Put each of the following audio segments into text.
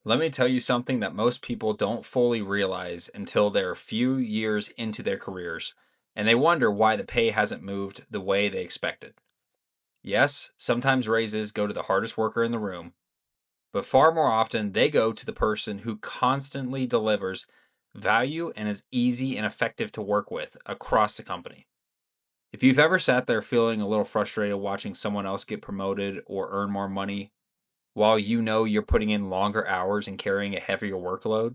Let me tell you something that most people don't fully realize until they're a few years into their careers, and they wonder why the pay hasn't moved the way they expected. Yes, sometimes raises go to the hardest worker in the room, but far more often they go to the person who constantly delivers value and is easy and effective to work with across the company. If you've ever sat there feeling a little frustrated watching someone else get promoted or earn more money while you know you're putting in longer hours and carrying a heavier workload,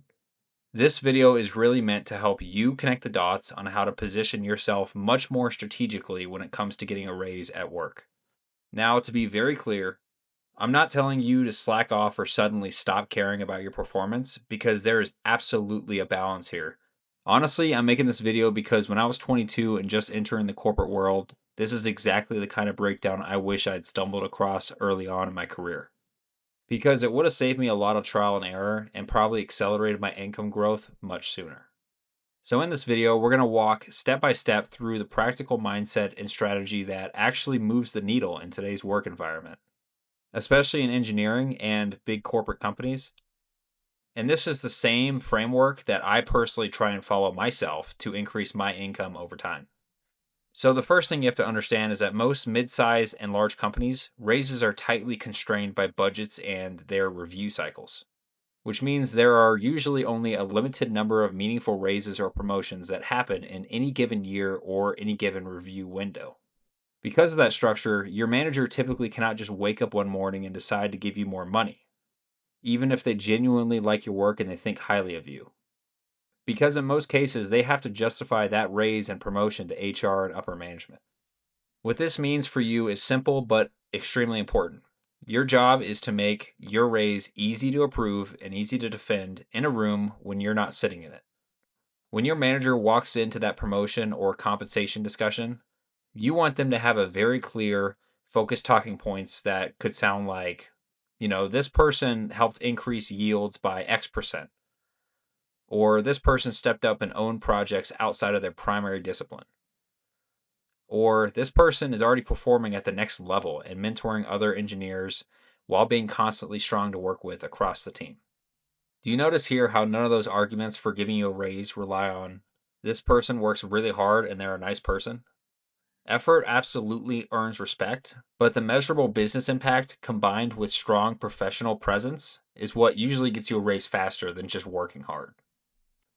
this video is really meant to help you connect the dots on how to position yourself much more strategically when it comes to getting a raise at work. Now, to be very clear, I'm not telling you to slack off or suddenly stop caring about your performance because there is absolutely a balance here. Honestly, I'm making this video because when I was 22 and just entering the corporate world, this is exactly the kind of breakdown I wish I'd stumbled across early on in my career. Because it would have saved me a lot of trial and error and probably accelerated my income growth much sooner. So, in this video, we're going to walk step by step through the practical mindset and strategy that actually moves the needle in today's work environment, especially in engineering and big corporate companies. And this is the same framework that I personally try and follow myself to increase my income over time. So, the first thing you have to understand is that most mid-size and large companies, raises are tightly constrained by budgets and their review cycles, which means there are usually only a limited number of meaningful raises or promotions that happen in any given year or any given review window. Because of that structure, your manager typically cannot just wake up one morning and decide to give you more money, even if they genuinely like your work and they think highly of you. Because in most cases, they have to justify that raise and promotion to HR and upper management. What this means for you is simple but extremely important. Your job is to make your raise easy to approve and easy to defend in a room when you're not sitting in it. When your manager walks into that promotion or compensation discussion, you want them to have a very clear, focused talking points that could sound like, this person helped increase yields by X%, or this person stepped up and owned projects outside of their primary discipline, or this person is already performing at the next level and mentoring other engineers while being constantly strong to work with across the team. Do you notice here how none of those arguments for giving you a raise rely on this person works really hard and they're a nice person? Effort absolutely earns respect, but the measurable business impact combined with strong professional presence is what usually gets you a raise faster than just working hard.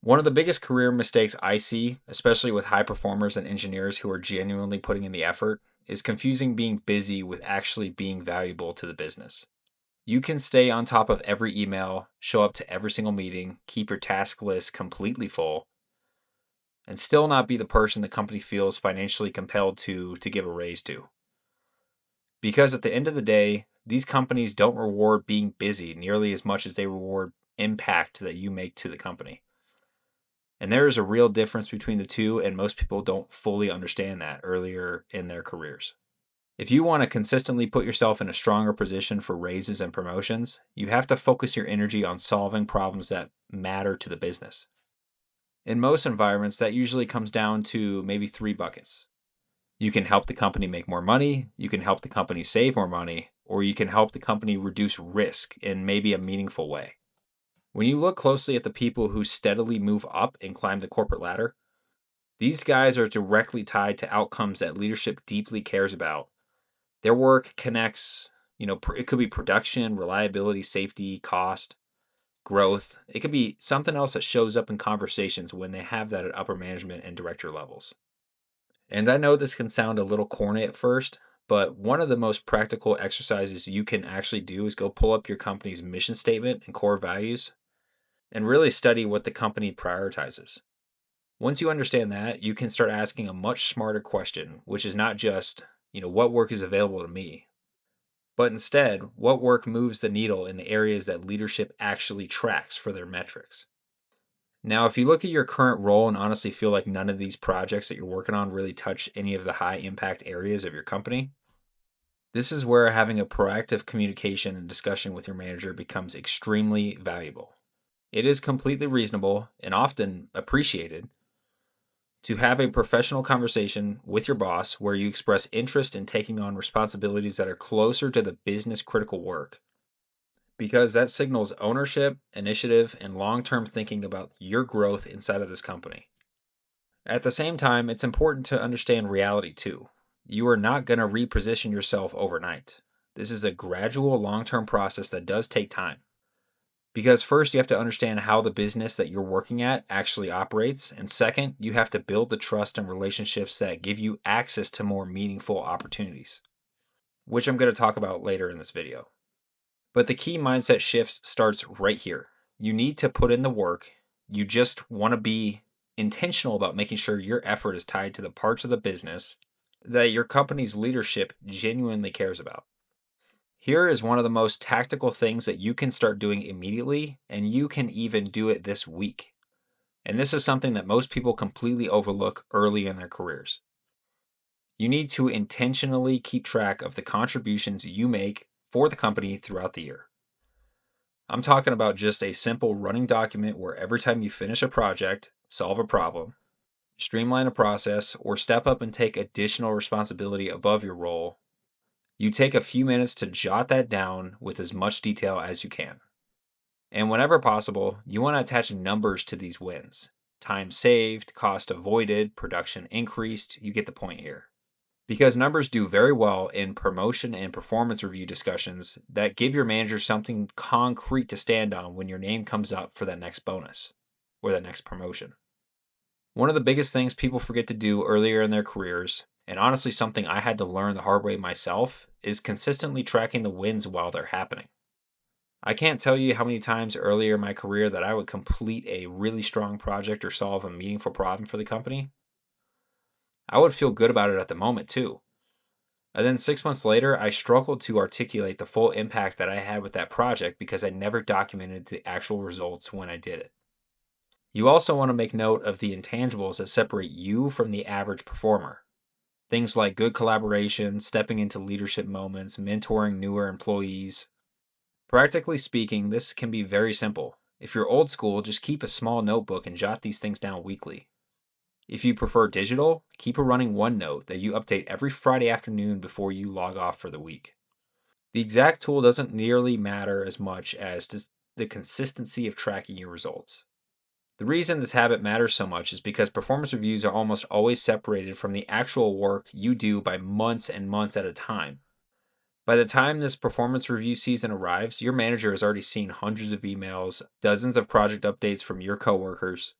One of the biggest career mistakes I see, especially with high performers and engineers who are genuinely putting in the effort, is confusing being busy with actually being valuable to the business. You can stay on top of every email, show up to every single meeting, keep your task list completely full, and still not be the person the company feels financially compelled to give a raise to. Because at the end of the day, these companies don't reward being busy nearly as much as they reward impact that you make to the company. And there is a real difference between the two, and most people don't fully understand that earlier in their careers. If you want to consistently put yourself in a stronger position for raises and promotions, you have to focus your energy on solving problems that matter to the business. In most environments, that usually comes down to maybe three buckets. You can help the company make more money, you can help the company save more money, or you can help the company reduce risk in maybe a meaningful way. When you look closely at the people who steadily move up and climb the corporate ladder, these guys are directly tied to outcomes that leadership deeply cares about. Their work connects, it could be production, reliability, safety, cost, growth. It could be something else that shows up in conversations when they have that at upper management and director levels. And I know this can sound a little corny at first, but one of the most practical exercises you can actually do is go pull up your company's mission statement and core values and really study what the company prioritizes. Once you understand that, you can start asking a much smarter question, which is not just, what work is available to me, but instead, what work moves the needle in the areas that leadership actually tracks for their metrics. Now, if you look at your current role and honestly feel like none of these projects that you're working on really touch any of the high impact areas of your company, this is where having a proactive communication and discussion with your manager becomes extremely valuable. It is completely reasonable and often appreciated to have a professional conversation with your boss where you express interest in taking on responsibilities that are closer to the business critical work. because that signals ownership, initiative, and long term thinking about your growth inside of this company. At the same time, it's important to understand reality too. You are not going to reposition yourself overnight. This is a gradual, long term process that does take time. Because first, you have to understand how the business that you're working at actually operates. And second, you have to build the trust and relationships that give you access to more meaningful opportunities, which I'm going to talk about later in this video. But the key mindset shifts starts right here. You need to put in the work. You just want to be intentional about making sure your effort is tied to the parts of the business that your company's leadership genuinely cares about. Here is one of the most tactical things that you can start doing immediately, and you can even do it this week. And this is something that most people completely overlook early in their careers. You need to intentionally keep track of the contributions you make for the company throughout the year. I'm talking about just a simple running document where every time you finish a project, solve a problem, streamline a process, or step up and take additional responsibility above your role, you take a few minutes to jot that down with as much detail as you can. And whenever possible, you want to attach numbers to these wins. Time saved, cost avoided, production increased. You get the point here. Because numbers do very well in promotion and performance review discussions that give your manager something concrete to stand on when your name comes up for that next bonus or that next promotion. One of the biggest things people forget to do earlier in their careers, and honestly something I had to learn the hard way myself, is consistently tracking the wins while they're happening. I can't tell you how many times earlier in my career that I would complete a really strong project or solve a meaningful problem for the company. I would feel good about it at the moment too. And then 6 months later, I struggled to articulate the full impact that I had with that project because I never documented the actual results when I did it. You also want to make note of the intangibles that separate you from the average performer. Things like good collaboration, stepping into leadership moments, mentoring newer employees. Practically speaking, this can be very simple. If you're old school, just keep a small notebook and jot these things down weekly. If you prefer digital, keep a running OneNote that you update every Friday afternoon before you log off for the week. The exact tool doesn't nearly matter as much as the consistency of tracking your results. The reason this habit matters so much is because performance reviews are almost always separated from the actual work you do by months and months at a time. By the time this performance review season arrives, your manager has already seen hundreds of emails, dozens of project updates from your coworkers,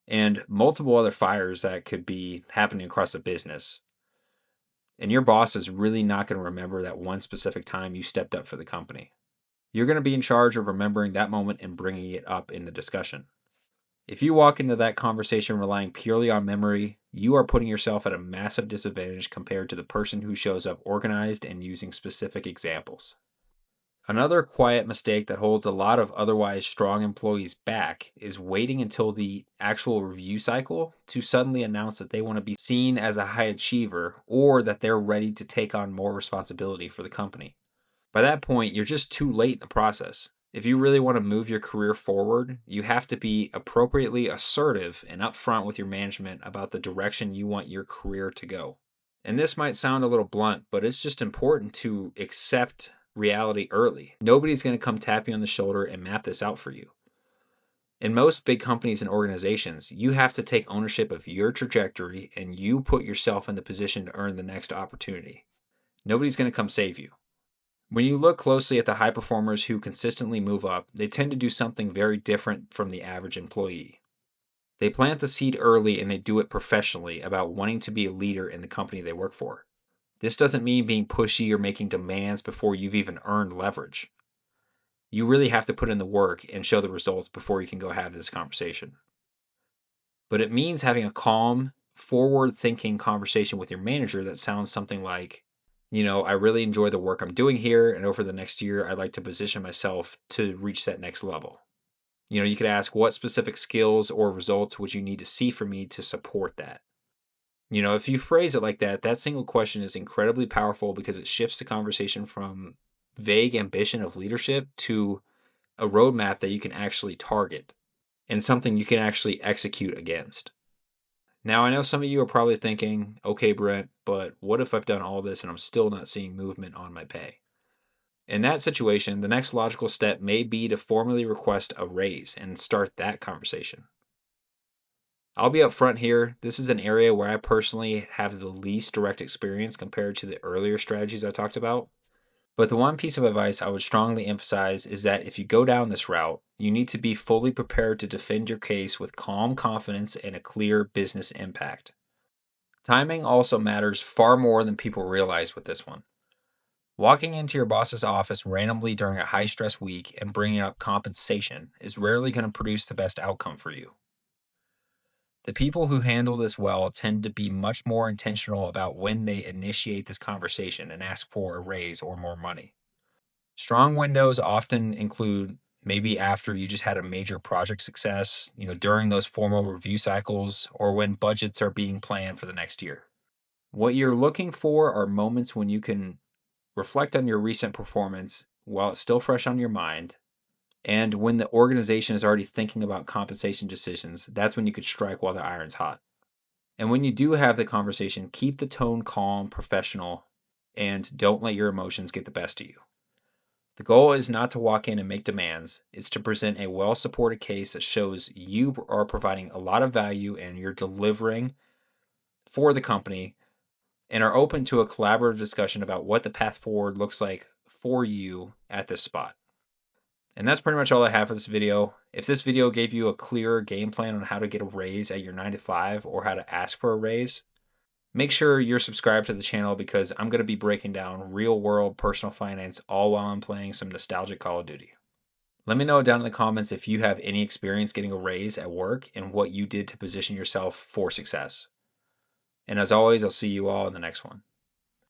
and multiple other fires that could be happening across the business. And your boss is really not going to remember that one specific time you stepped up for the company. You're going to be in charge of remembering that moment and bringing it up in the discussion. If you walk into that conversation relying purely on memory, you are putting yourself at a massive disadvantage compared to the person who shows up organized and using specific examples. Another quiet mistake that holds a lot of otherwise strong employees back is waiting until the actual review cycle to suddenly announce that they want to be seen as a high achiever or that they're ready to take on more responsibility for the company. By that point, you're just too late in the process. If you really want to move your career forward, you have to be appropriately assertive and upfront with your management about the direction you want your career to go. And this might sound a little blunt, but it's just important to accept reality early. Nobody's going to come tap you on the shoulder and map this out for you. In most big companies and organizations, you have to take ownership of your trajectory and you put yourself in the position to earn the next opportunity. Nobody's going to come save you. When you look closely at the high performers who consistently move up, they tend to do something very different from the average employee. They plant the seed early and they do it professionally about wanting to be a leader in the company they work for. This doesn't mean being pushy or making demands before you've even earned leverage. You really have to put in the work and show the results before you can go have this conversation. But it means having a calm, forward thinking conversation with your manager that sounds something like, I really enjoy the work I'm doing here, and over the next year, I'd like to position myself to reach that next level. You could ask, what specific skills or results would you need to see from me to support that? If you phrase it like that, that single question is incredibly powerful because it shifts the conversation from vague ambition of leadership to a roadmap that you can actually target and something you can actually execute against. Now, I know some of you are probably thinking, okay, Brent, but what if I've done all this and I'm still not seeing movement on my pay? In that situation, the next logical step may be to formally request a raise and start that conversation. I'll be upfront here. This is an area where I personally have the least direct experience compared to the earlier strategies I talked about. But the one piece of advice I would strongly emphasize is that if you go down this route, you need to be fully prepared to defend your case with calm confidence and a clear business impact. Timing also matters far more than people realize with this one. Walking into your boss's office randomly during a high stress week and bringing up compensation is rarely going to produce the best outcome for you. The people who handle this well tend to be much more intentional about when they initiate this conversation and ask for a raise or more money. Strong windows often include maybe after you just had a major project success, during those formal review cycles, or when budgets are being planned for the next year. What you're looking for are moments when you can reflect on your recent performance while it's still fresh on your mind. And when the organization is already thinking about compensation decisions, that's when you could strike while the iron's hot. And when you do have the conversation, keep the tone calm, professional, and don't let your emotions get the best of you. The goal is not to walk in and make demands. It's to present a well supported case that shows you are providing a lot of value and you're delivering for the company and are open to a collaborative discussion about what the path forward looks like for you at this spot. And that's pretty much all I have for this video. If this video gave you a clearer game plan on how to get a raise at your 9 to 5 or how to ask for a raise, make sure you're subscribed to the channel because I'm going to be breaking down real world personal finance all while I'm playing some nostalgic Call of Duty. Let me know down in the comments if you have any experience getting a raise at work and what you did to position yourself for success. And as always, I'll see you all in the next one.